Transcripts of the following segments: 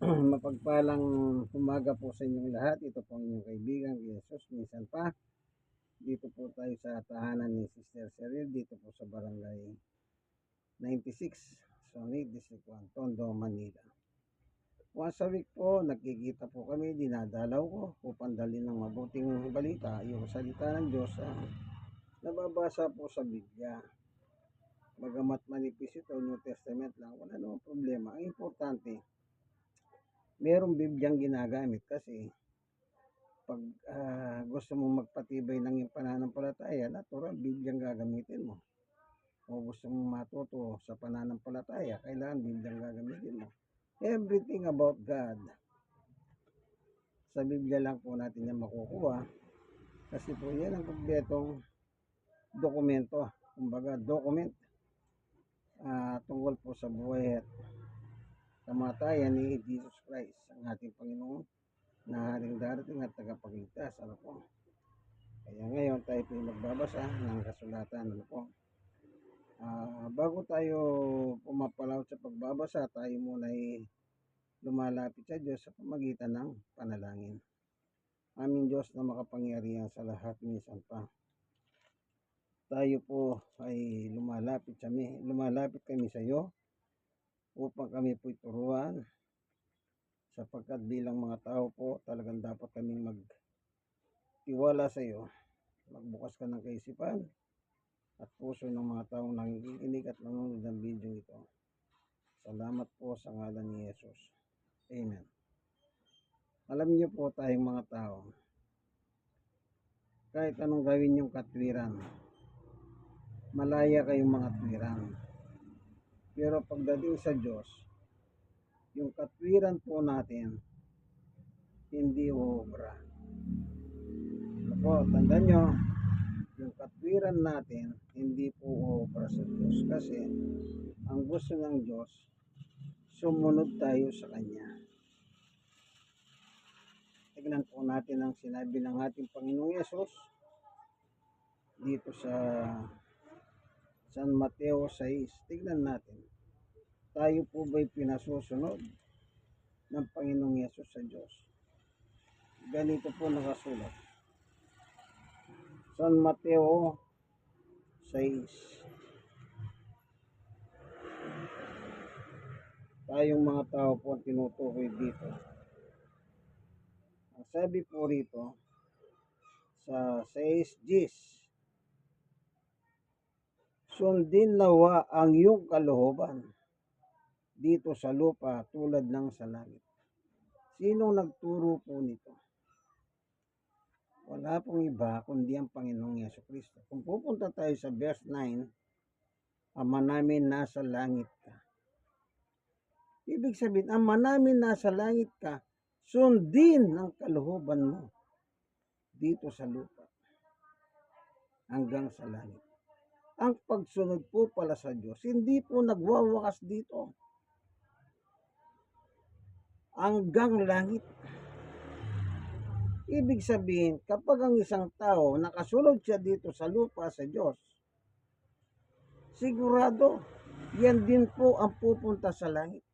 Mapagpalang umaga po sa inyong lahat. Ito po ang inyong kaibigan, Jesus. Minsan pa, dito po tayo sa tahanan ni Sister Cheryl, dito po sa Barangay 96, Sonid, District 1, Tondo, Manila. Once a week po, nagkikita po kami, dinadalaw ko upang dalhin ng mabuting balita, yung salita ng Diyos nababasa po sa Biblia. Bagamat manipis ito, New Testament lang, wala namang problema. Ang importante, merong Bibliang ginagamit kasi pag gusto mong magpatibay ng iyong pananampalataya, natural, Bibliang gagamitin mo. O gusto mong matuto sa pananampalataya, kailangan Bibliang gagamitin mo. Everything about God, sa Biblia lang po natin yan makukuha. Kasi po yan ang kompletong dokumento, kumbaga document, tungkol po sa buhay at kamatayan ni Jesus Christ, ang ating Panginoon, na haring darating at tagapagligtas. Ano po? Kaya ngayon tayo po magbabasa ng kasulatan. Ano po? Bago tayo pumapalaw sa pagbabasa, tayo muna ay lumalapit sa Diyos sa pamagitan ng panalangin. Aming Diyos na makapangyarihan sa lahat, minsan pa tayo po ay lumalapit kami sa iyo upang kami po turuan, sapagkat bilang mga tao po talagang dapat kaming magtiwala sa iyo. Magbukas ka ng kaisipan at puso ng mga taong nanginginig at nanonood ng video ito. Salamat po sa ngalan ni Jesus. Amen. Alam niyo po tayong mga tao, kahit anong gawin yung katwiran, malaya kayong mga twiran. Pero pagdating sa Diyos, yung katwiran po natin, hindi uubra. Ano po, tandaan nyo, yung katwiran natin, hindi po uubra sa Diyos. Kasi, ang gusto ng Diyos, sumunod tayo sa Kanya. Tignan po natin ang sinabi ng ating Panginoong Yesus dito sa San Mateo 6. Tignan natin. Tayo po ba'y pinasusunod ng Panginoong Yesus sa Diyos? Ganito po nakasulat. San Mateo 6. Tayong mga tao po ang tinutukoy dito. Ang sabi po rito sa 6:10, sundin nawa ang iyong kalooban dito sa lupa tulad ng sa langit. Sinong nagturo po nito? Wala pong iba kundi ang Panginoong Jesucristo. Kung pupunta tayo sa verse 9, Ama namin nasa langit ka. Ibig sabihin, Ama namin nasa langit ka, sundin ang kalooban mo dito sa lupa hanggang sa langit. Ang pagsunod po pala sa Diyos, hindi po nagwawakas dito hanggang langit. Ibig sabihin, kapag ang isang tao nakasunod siya dito sa lupa sa Diyos, sigurado, yan din po ang pupunta sa langit.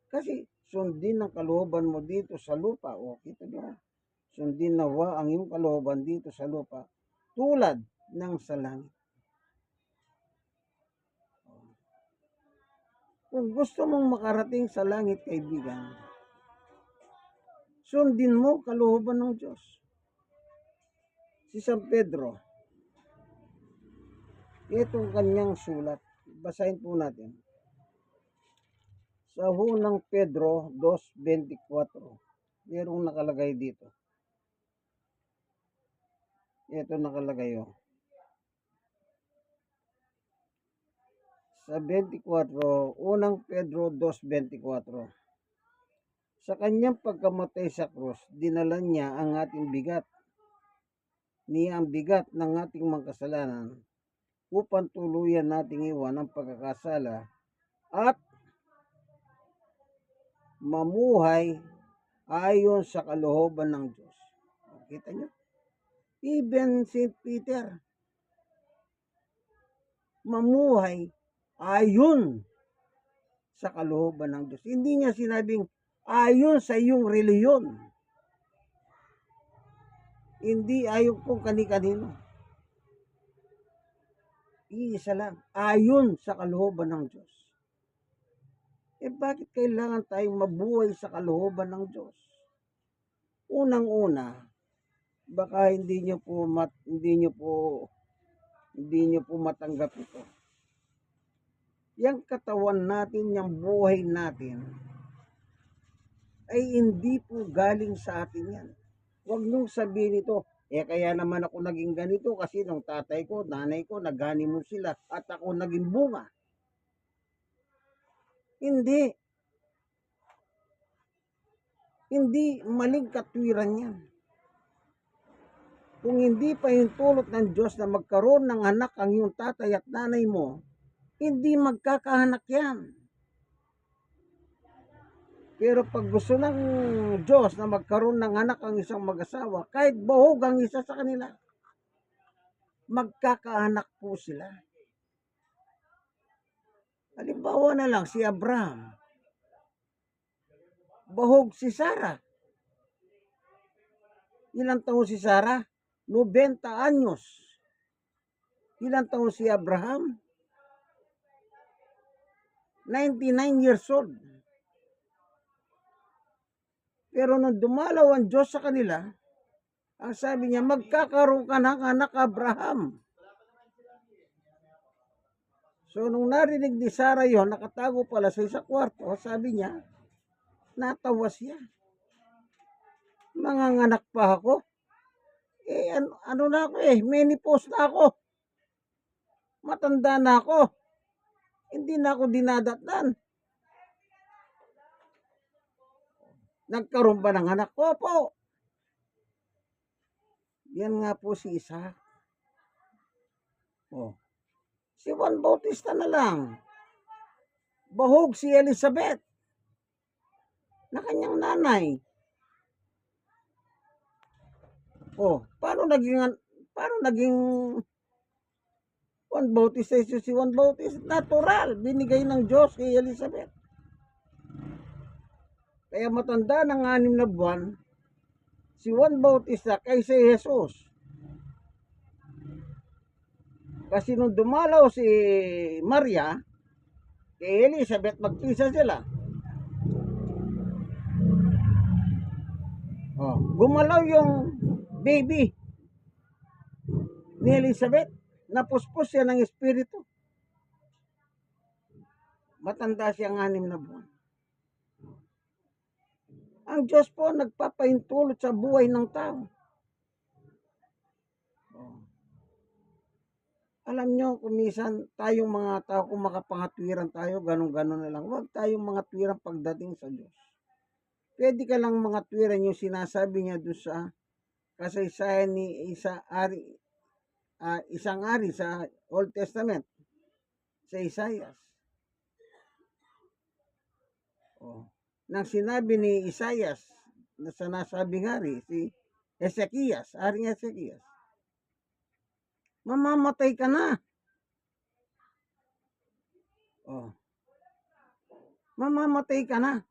Kasi sundin ang kalooban mo dito sa lupa. O, kita nyo, sundin nawa ang iyong kalooban dito sa lupa tulad ng sa langit. Kung gusto mong makarating sa langit, kaibigan, sundin mo kalooban ng Diyos. Si San Pedro, itong kanyang sulat, basahin po natin. Sa unang Pedro 2:24, merong nakalagay dito. Ito nakalagay sa 24, unang Pedro 2:24. Sa kanyang pagkamatay sa krus, dinala niya ang ating bigat. Niya ang bigat ng ating mga kasalanan upang tuluyan nating iwan ang pagkakasala at mamuhay ayon sa kalooban ng Diyos. Kita nyo? Even St. Peter, mamuhay ayon sa kalooban ng Diyos. Hindi niya sinabing ayon sa iyong reliyon. Hindi ayon kung kani-kanino. Iisa lang, ayon sa kalooban ng Diyos. Bakit kailangan tayong mabuhay sa kalooban ng Diyos? Unang-una, baka hindi niyo po matanggap ito. Yang katawan natin, yung buhay natin, ay hindi po galing sa atin yan. Huwag niyong sabihin ito, kaya naman ako naging ganito kasi nung tatay ko, nanay ko, nag-honeymoon sila at ako naging bunga. Hindi. Hindi, maling katwiran yan. Kung hindi pa yung tulot ng Diyos na magkaroon ng anak ang iyong tatay at nanay mo, hindi magkakaanak yan. Pero pag gusto ng Diyos na magkaroon ng anak ang isang mag-asawa, kahit bahog ang isa sa kanila, magkakaanak po sila. Halimbawa na lang si Abraham. Bahog si Sarah. Ilang taon si Sarah? 90 anyos. Ilang taon si Abraham? 99 years old. Pero nung dumalaw ang Diyos sa kanila, ang sabi niya, magkakaroon ka ng anak, Abraham. So nung narinig ni Sarah yon, nakatago pala sa isang kwarto, sabi niya, natawa siya. Manganganak pa ako? Ano na ako menopause na ako. Matanda na ako. Hindi na ako dinadatnan. Nagkaroon ba ng anak ko po? Yan nga po si Isaac. Si Juan Bautista na lang. Bahog si Elizabeth na kanyang nanay. Paano naging Juan Bautista? Si Juan Bautista natural, binigay ng Diyos kay Elizabeth. Kaya matanda ng 6 na buwan si Juan Bautista kaysa Jesus. Kasi nung dumalaw si Maria kay Elizabeth, magpisa sila. Gumalaw yung baby ni Elizabeth. Napuspos siya ng espiritu. Matanda siya ng 6 na buwan. Ang Diyos po nagpapahintulot sa buhay ng tao. Alam nyo, kung minsan tayong mga tao, kung makapangatwiran tayo, ganun-ganun na lang. Huwag tayong mga twiran pagdating sa Diyos. Pwede ka lang mga twiran yung sinasabi niya doon sa kasaysayan ni isang ari sa Old Testament, sa Isaias. Nang sinabi ni Isaias na sa nasabing hari, si Ezekias, Haring Ezekias, mamamatay ka na. Mamamatay ka na.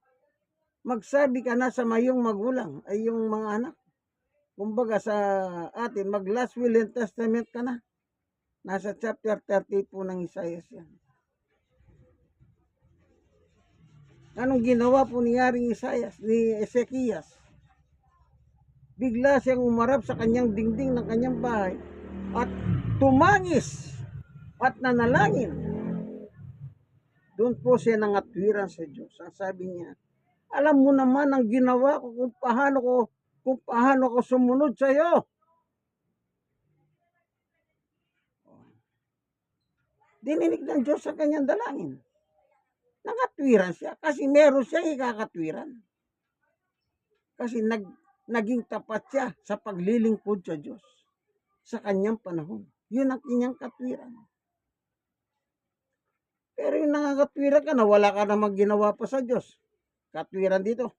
Magsabi ka na sa mayong magulang, ay yung mga anak. Kumbaga sa atin, mag last will and testament ka na. Nasa chapter 30 po ng Isaias yan. Anong ginawa po ni Haring Ezekias? Bigla siyang umarap sa kanyang dingding ng kanyang bahay at tumangis at nanalangin. Doon po siya nangatwiran sa Diyos. Ang sabi niya, alam mo naman ang ginawa ko kung paano ko sumunod sa iyo. Dininig ng Diyos sa kanyang dalangin. Nangatwiran siya kasi meron siya ikakatwiran. Kasi naging tapat siya sa paglilingkod sa Diyos sa kanyang panahon. Yun ang kanyang katwiran. Pero yung nangangatwiran ka na wala ka namang ginawa pa sa Diyos, katwiran dito.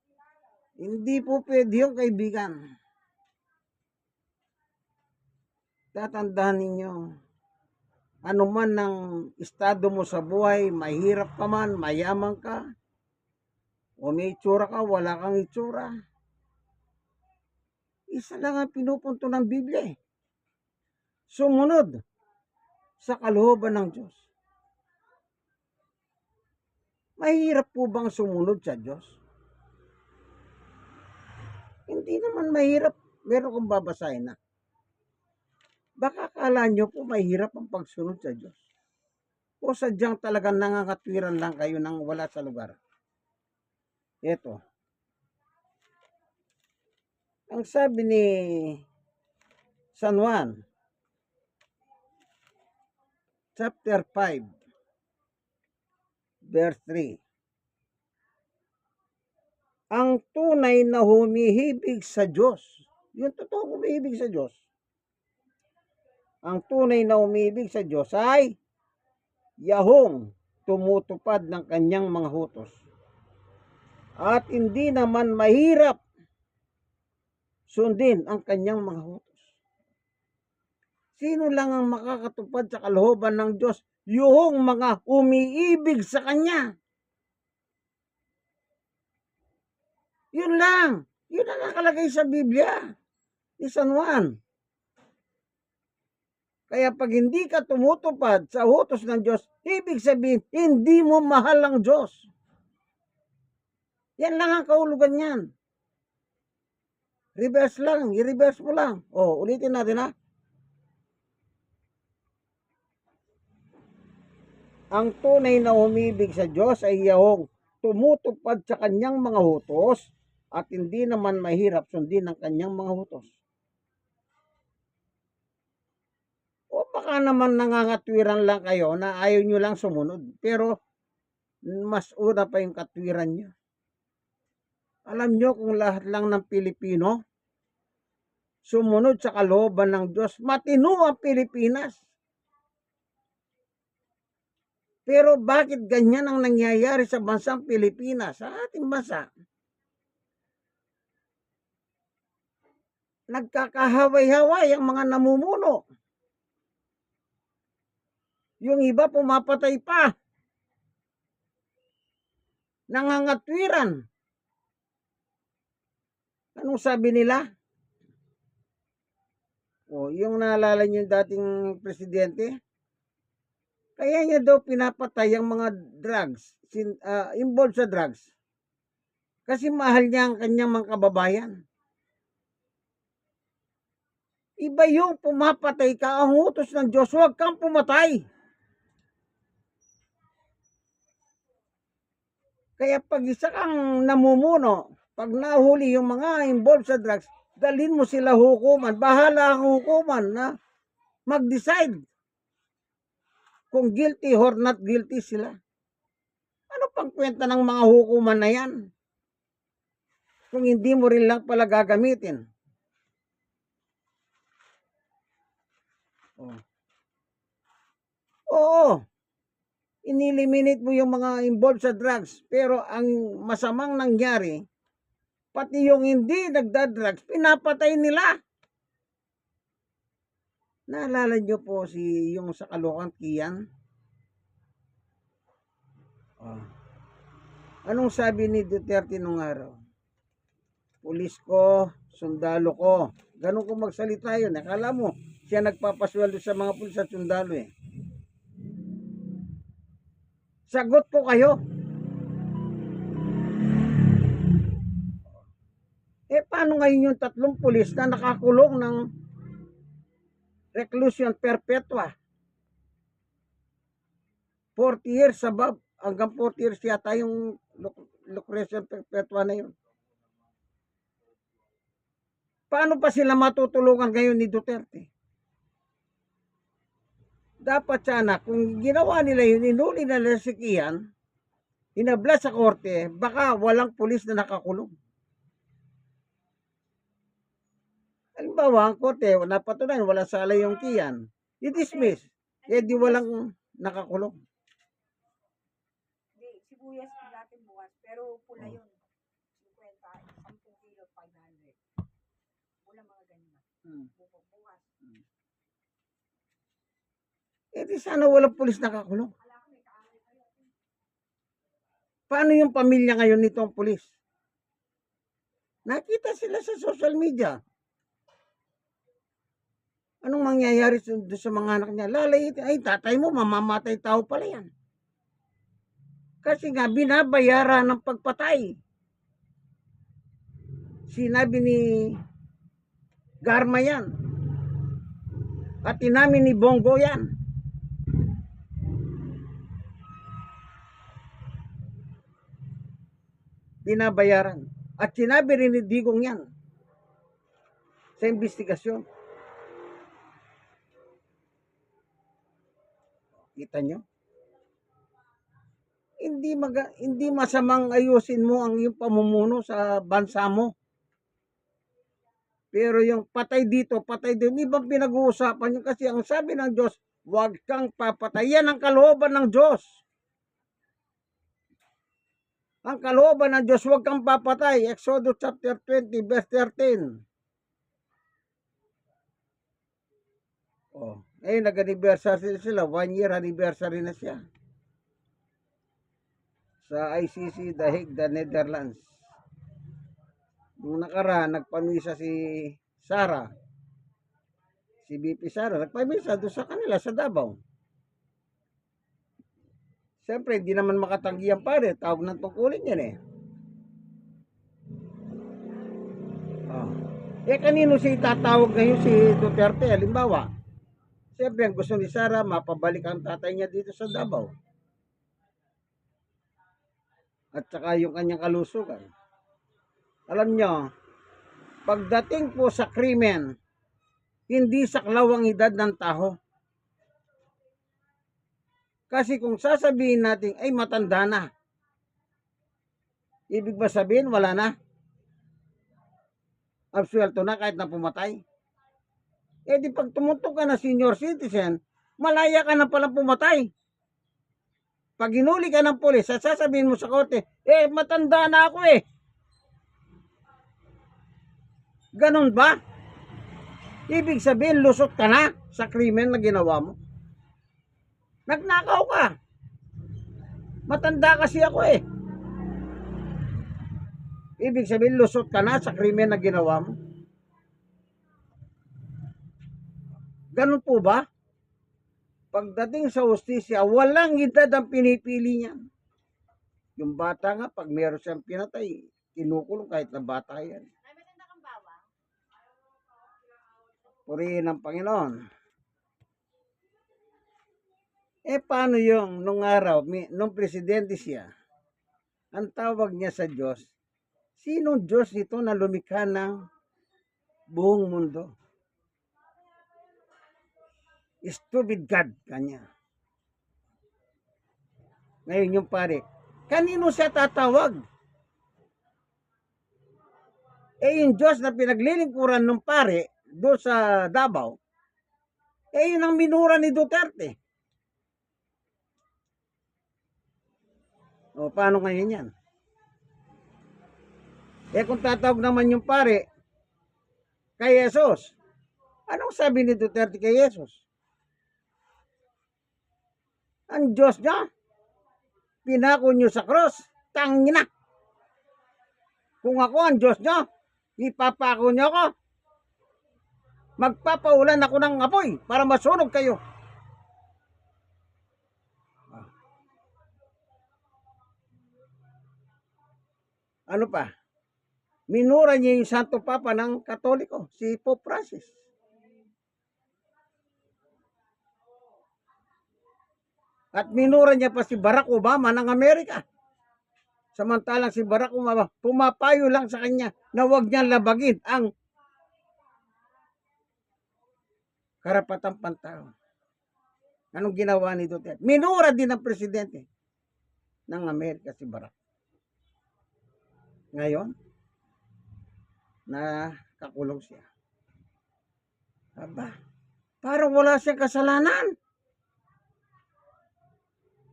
Hindi po pwede yung kaibigan. Tatandaan ninyo, ano man ang estado mo sa buhay, mahirap ka man, mayaman ka, O may itsura ka, wala kang itsura. Isa lang ang pinupunto ng Biblia eh. Sumunod sa kalooban ng Diyos. Mahirap po bang sumunod sa Diyos? Hindi naman mahirap. Meron kong babasahin na. Baka akala nyo po mahirap ang pagsunod sa Diyos. O sadyang talagang nangangatwiran lang kayo nang wala sa lugar. Ito. Ang sabi ni San Juan, chapter 5, verse 3. Ang tunay na humihibig sa Diyos, yung totoong humihibig sa Diyos, ang tunay na humihibig sa Diyos ay yahong tumutupad ng kanyang mga hutos. At hindi naman mahirap sundin ang kanyang mga hutos. Sino lang ang makakatupad sa kalooban ng Diyos? Yung mga umiibig sa Kanya. Yun lang. Yun ang nakalagay sa Biblia ni San Juan. Kaya pag hindi ka tumutupad sa utos ng Diyos, ibig sabihin, hindi mo mahal ang Diyos. Yan lang ang kahulugan yan. Reverse lang. I-reverse mo lang. O, ulitin natin ha. Ang tunay na umibig sa Diyos ay yahong tumutupad sa kanyang mga utos at hindi naman mahirap sundin ang kanyang mga utos. O baka naman nangangatwiran lang kayo na ayaw nyo lang sumunod. Pero mas una pa yung katwiran nyo. Alam nyo kung lahat lang ng Pilipino sumunod sa kalooban ng Diyos, matino ang Pilipinas. Pero bakit ganyan ang nangyayari sa bansang Pilipinas, sa ating bansa? Nagkakahaway-haway ang mga namumuno. Yung iba pumapatay pa. Nangangatwiran. Anong sabi nila? O, yung naalala niyo yung dating presidente? Kaya niya daw pinapatay ang mga drugs, involved sa drugs. Kasi mahal niya ang kanyang mga kababayan. Iba yung pumapatay ka, ang utos ng Diyos, huwag kang pumatay. Kaya pag isa kang namumuno, pag nahuli yung mga involved sa drugs, dalhin mo sila hukuman. Bahala ang hukuman na mag-decide kung guilty or not guilty sila. Ano pang kwenta ng mga hukuman na yan? Kung hindi mo rin lang pala gagamitin. Oo. Ineliminate mo yung mga involved sa drugs. Pero ang masamang nangyari, pati yung hindi nagda-drugs, pinapatay nila. Naalala nyo po yung sa Caloocan, Kian? Anong sabi ni Duterte nung araw? Pulis ko, sundalo ko. Ganun ko magsalita yun. Akala mo, siya nagpapasweldo sa mga pulis at sundalo eh. Sagot ko kayo. Paano ngayon yung 3 pulis na nakakulong ng reclusion perpetua? 40 years above. Hanggang 40 years yata yung reclusion perpetua na yun. Paano pa sila matutulungan ngayon ni Duterte? Dapat sana, kung ginawa nila yun, inuli nila si Kian, inabla sa korte, baka walang pulis na nakakulong. Halimbawa, ang korte, napatunayan, wala sala yung Kian, i-dismiss, di walang nakakulong. Sibuyas natin bukas, pero pula yun. 50, 10 kilo, 500. Wala mga ganyan. Bukas. Di sana walang pulis nakakulong. Paano yung pamilya ngayon nitong pulis? Nakita sila sa social media. Anong mangyayari sa mga anak niya? Lalayitin, ay tatay mo, mamamatay tao pala yan. Kasi nga, binabayaran ng pagpatay. Sinabi ni Garma yan. At inamin ni Bongo yan. Binabayaran. At sinabi rin ni Digong yan sa investigasyon. Kita nyo? Hindi masamang ayusin mo ang iyong pamumuno sa bansa mo. Pero yung patay dito, patay doon, ibang pinag-uusapan yun kasi ang sabi ng Diyos, huwag kang papatay. Yan ang kalooban ng Diyos. Ang kalooban ng Diyos, huwag kang papatay. Exodus chapter 20, verse 13. Oh, nag-anniversary sila. 1 year anniversary na siya. Sa ICC, The Hague, the Netherlands. Nung nakaraan, nagpamisa si Sara. Si BP Sara, nagpamisa doon sa kanila, sa Davao. Siyempre, hindi naman makatanggi ang pare. Tawag ng tungkulin yan eh. Kanino siya itatawag ngayon si Duterte? Halimbawa, siyempre, ang gusto ni Sara, mapabalik ang tatay niya dito sa Davao. At saka yung kanyang kalusugan. Alam nyo, pagdating po sa krimen, hindi saklaw ang edad ng tao. Kasi kung sasabihin natin, ay matanda na. Ibig ba sabihin, wala na? Absuelto na kahit na pumatay. Di pag tumutok ka na senior citizen, malaya ka na palang pumatay. Pag hinuli ka ng pulis, sasabihin mo sa korte, matanda na ako eh. Ganon ba? Ibig sabihin, lusot ka na sa krimen na ginawa mo. Nagnakaw ka. Matanda kasi ako eh. Ibig sabihin, lusot ka na sa krimen na ginawa mo. Ganon po ba? Pagdating sa hustisya, walang edad ang pinipili niya. Yung bata nga, pag meron siyang pinatay, kinukulong kahit na bata yan. Purihin ng Panginoon. Paano yung nung araw, nung presidente siya, ang tawag niya sa Diyos, sinong Diyos ito na lumikha ng buong mundo? Stupid God kanya. Ngayon yung pare, kanino siya tatawag? Yung Diyos na pinaglilingkuran ng pare doon sa Davao, yun ang minura ni Duterte. O, paano ngayon yan? Kung tatawag naman yung pare kay Jesus, anong sabi ni Duterte kay Jesus? Ang Diyos niya, pinako nyo sa cross, tangina. Kung ako ang Diyos niya, ipapako nyo ako. Magpapaulan ako ng apoy para masunog kayo. Ano pa? Minura niya yung Santo Papa ng Katoliko, si Pope Francis. At minura niya pa si Barack Obama ng Amerika. Samantalang si Barack Obama, pumapayo lang sa kanya na huwag niyang labagin ang karapatang pantao. Anong ginawa ni Duterte? Minura din ng presidente ng Amerika si Barack. Ngayon, nakakulong siya. Aba, parang wala siyang kasalanan.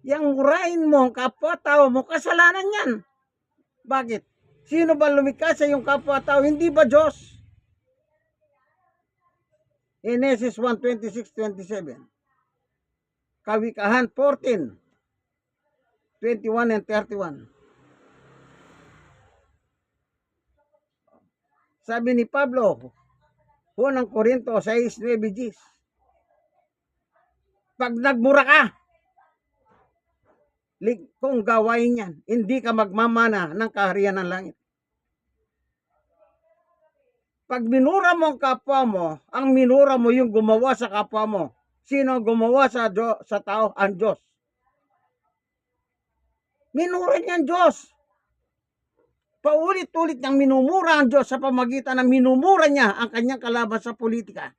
Yang murahin mo ang kapwa-tao mo, kasalanan yan. Bakit? Sino ba lumikha sa iyong kapwa-tao? Hindi ba Diyos? Genesis 1:26-27. Kawikahan 14:21 and 31. Sabi ni Pablo, unang Korinto 6:9, pag nagmura ka, kung gawain yan, hindi ka magmamana ng kaharian ng langit. Pag minura mo ang kapwa mo, ang minura mo yung gumawa sa kapwa mo. Sino ang gumawa sa tao? Ang Diyos. Minura niya ang Diyos. Paulit-ulit niyang minumura ang Diyos sa pamagitan ng minumura niya ang kanyang kalaban sa politika.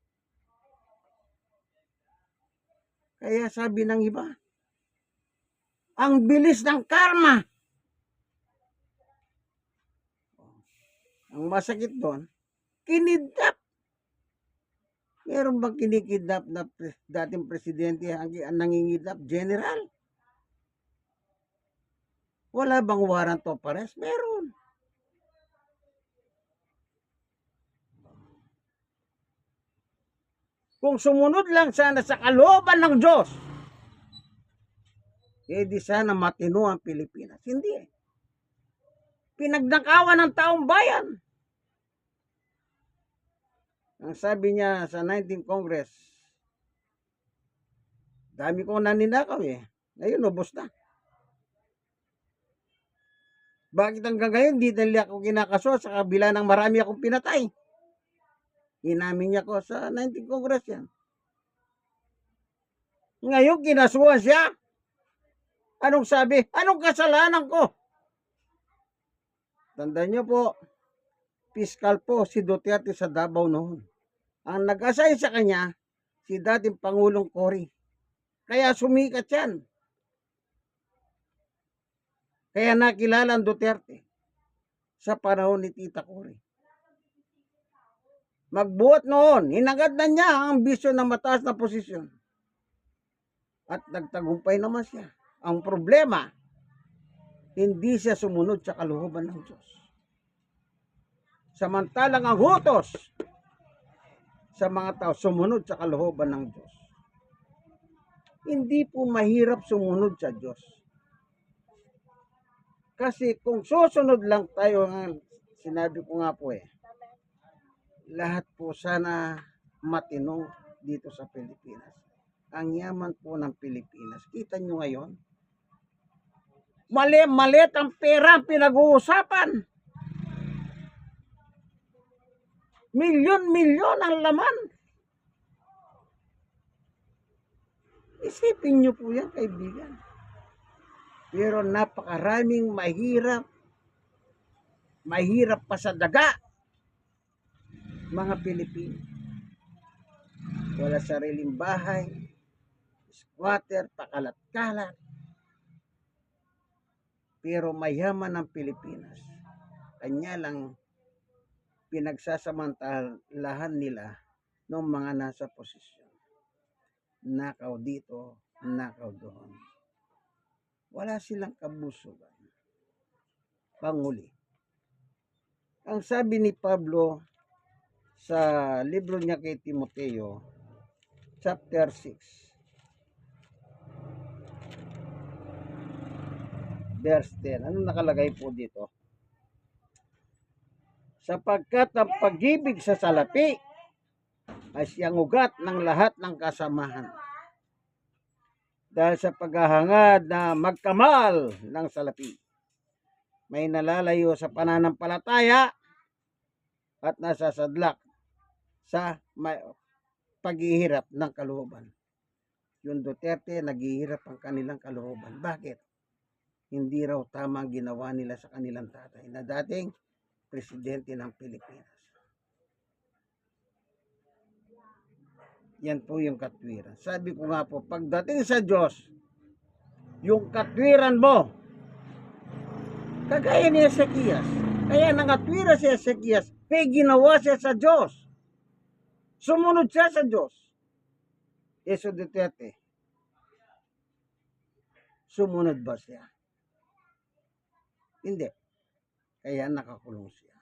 Kaya sabi ng iba, ang bilis ng karma. Ang masakit doon, kinidnap. Meron bang kinikidnap na dating presidente ang nangingidnap? General. Wala bang warrant of arrest? Meron. Kung sumunod lang sana sa kalooban ng Diyos, di sana matino ang Pilipinas. Hindi. Pinagnakawan ng taong bayan. Ang sabi niya sa 19th Congress, dami kong naninakaw Ngayon, ubos na. Bakit hanggang ngayon, di nila ako kinakaso sa kabila ng marami akong pinatay? Inamin niya ko sa 19th Congress yan. Ngayon, kinasuhan siya. Anong sabi? Anong kasalanan ko? Tandaan niyo po, piskal po si Duterte sa Davao noon. Ang nag-assign sa kanya, si dating Pangulong Cory. Kaya sumikat yan. Kaya nakilala ang Duterte sa panahon ni Tita Cory. Magbuot noon, hinagad na niya ang ambisyon ng mataas na posisyon. At nagtagumpay naman siya. Ang problema, hindi siya sumunod sa kalooban ng Diyos. Samantalang ang hutos sa mga tao sumunod sa kalooban ng Diyos. Hindi po mahirap sumunod sa Diyos. Kasi kung susunod lang tayo, sinabi ko nga po lahat po sana matino dito sa Pilipinas. Ang yaman po ng Pilipinas. Kita nyo ngayon, mali-malit ang pera pinag-uusapan. Milyon-milyon ang laman. Isipin nyo po yan, kaibigan. Pero napakaraming mahirap pa sa daga. Mga Pilipino. Wala sariling bahay, squatter, pakalat-kalat. Pero mayaman ang Pilipinas. Kanya lang pinagsasamantalahan nila ng mga nasa posisyon. Nakaw dito, nakaw doon. Wala silang kabusugan. Panguli. Ang sabi ni Pablo sa libro niya kay Timoteo, chapter 6, verse 10. Ano nakalagay po dito? Sapagkat ang pag-ibig sa salapi ay siyang ugat ng lahat ng kasamahan. Dahil sa paghahangad na magkamal ng salapi, may nalalayo sa pananampalataya at nasasadlak sa paghihirap ng kalooban. Yung Duterte, naghihirap ang kanilang kalooban. Bakit? Hindi raw tama ang ginawa nila sa kanilang tatay na dating presidente ng Pilipinas. Yan po yung katwiran. Sabi ko nga po, pagdating sa Diyos, yung katwiran mo, kagaya ni Ezekias. Kaya nangatwira si Ezekias, may ginawa siya sa Diyos. Sumunod siya sa Diyos. Eso Duterte, sumunod ba siya? Hindi. Kaya nakakulong siya.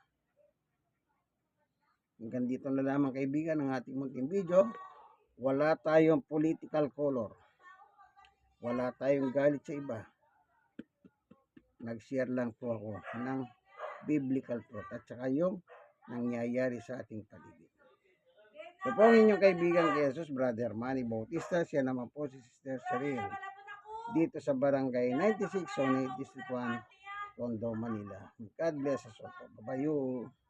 Hanggang dito na lamang kaibigan ang ating munting video. Wala tayong political color. Wala tayong galit sa iba. Nag-share lang po ako ng biblical truth. At saka yung nangyayari sa ating paligid. Ito po ang inyong kaibigan kay Jesus, Brother Manny Bautista. Siya naman po si Sister Cheryl. Dito sa Barangay 96, Zone 8, District 1, Tondo, Manila. God bless us all. Bye-bye.